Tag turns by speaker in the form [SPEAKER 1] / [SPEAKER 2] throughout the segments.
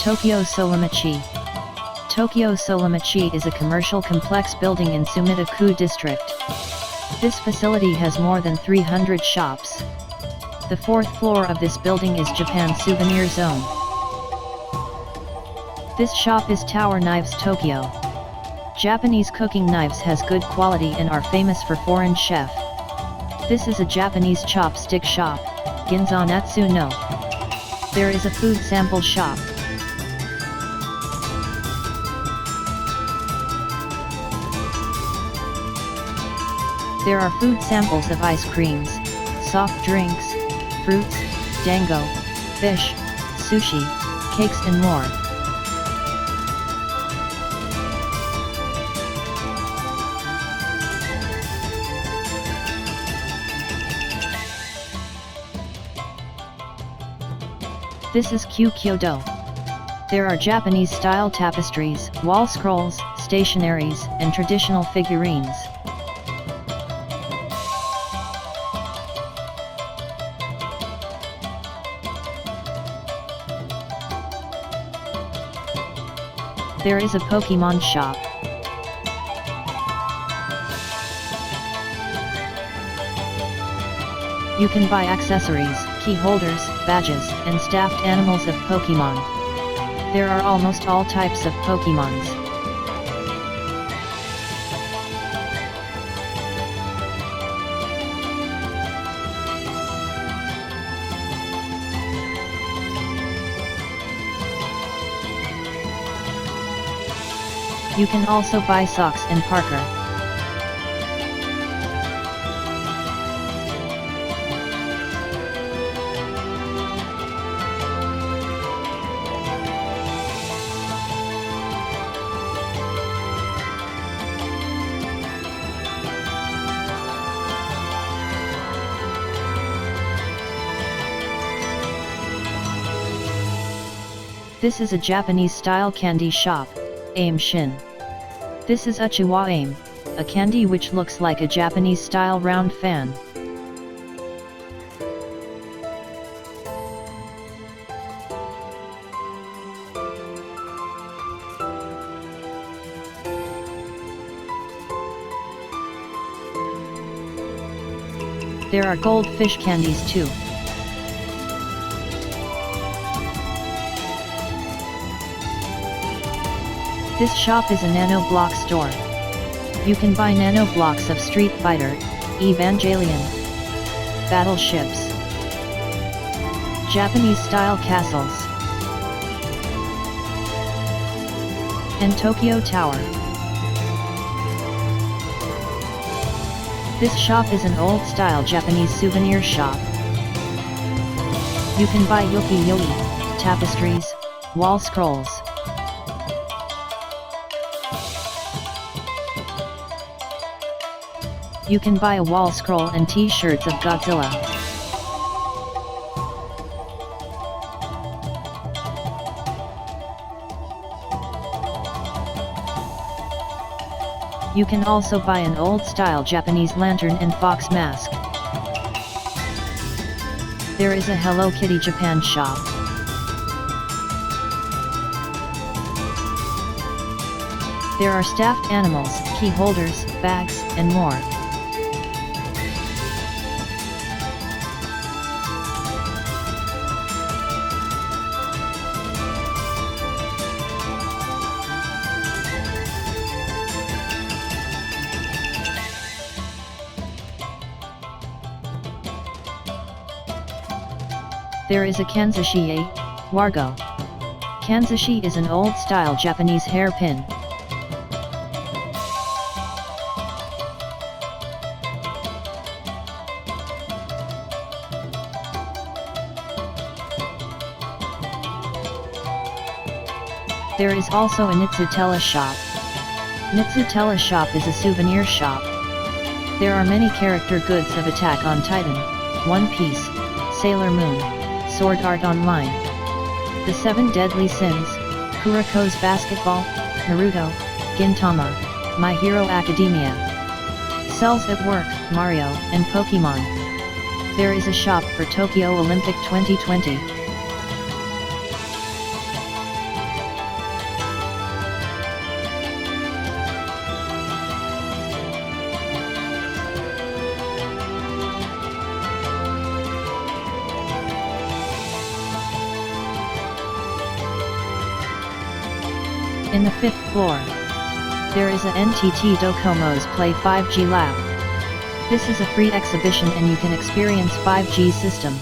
[SPEAKER 1] Tokyo Solamachi. Tokyo Solamachi is a commercial complex building in Sumida-ku district. This facility has more than 300 shops. The fourth floor of this building is Japan Souvenir Zone. This shop is Tower Knives Tokyo. Japanese cooking knives has good quality and are famous for foreign chef. This is a Japanese chopstick shop, ginza natsu no. There is a food sample shop. There are food samples of ice creams, soft drinks, fruits, dango, fish, sushi, cakes and more. This is Kyoto. There are Japanese-style tapestries, wall scrolls, stationeries, and traditional figurines. There is a Pokemon shop. You can buy accessories, key holders, badges, and staffed animals of Pokemon. There are almost all types of Pokemons. You can also buy socks and parka. This is a Japanese-style candy shop, Aim Shin. This is Uchiwa Aim, a candy which looks like a Japanese-style round fan. There are goldfish candies too. This shop is a nano block store. You can buy nano blocks of Street Fighter, Evangelion, battleships, Japanese-style castles, and Tokyo Tower. This shop is an old-style Japanese souvenir shop. You can buy yoki-yoki, tapestries, wall scrolls. You can buy a wall scroll and t-shirts of Godzilla. You can also buy an old-style Japanese lantern and fox mask. There is a Hello Kitty Japan shop. There are staffed animals, key holders, bags, and more. There is a kanzashi wargo. Kanzashi is an old-style Japanese hairpin. There is also a Nitsutella shop. Nitsutella shop is a souvenir shop. There are many character goods of Attack on Titan, One Piece, Sailor Moon, Sword Art Online, The Seven Deadly Sins, Kuroko's Basketball, Naruto, Gintama, My Hero Academia, Cells at Work, Mario, and Pokemon. There is a shop for Tokyo Olympic 2020. In the 5th floor, there is a NTT Docomo's Play 5G Lab. This is a free exhibition and you can experience 5G system.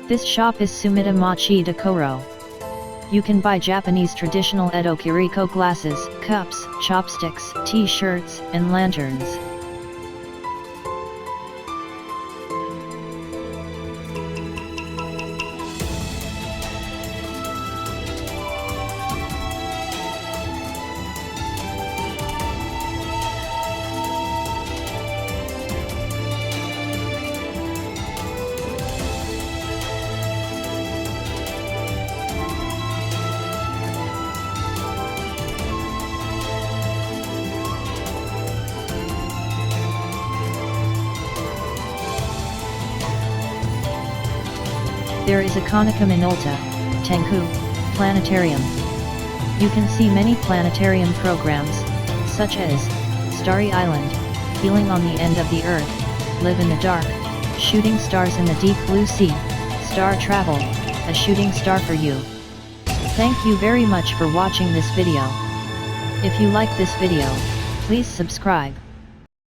[SPEAKER 1] This shop is Sumida Machi Decoro. You can buy Japanese traditional Edo Kiriko glasses, cups, chopsticks, t-shirts, and lanterns. There is a Konica Minolta, Tenku, Planetarium. You can see many planetarium programs, such as Starry Island, Healing on the End of the Earth, Live in the Dark, Shooting Stars in the Deep Blue Sea, Star Travel, A Shooting Star for You. Thank you very much for watching this video. If you like this video, please subscribe.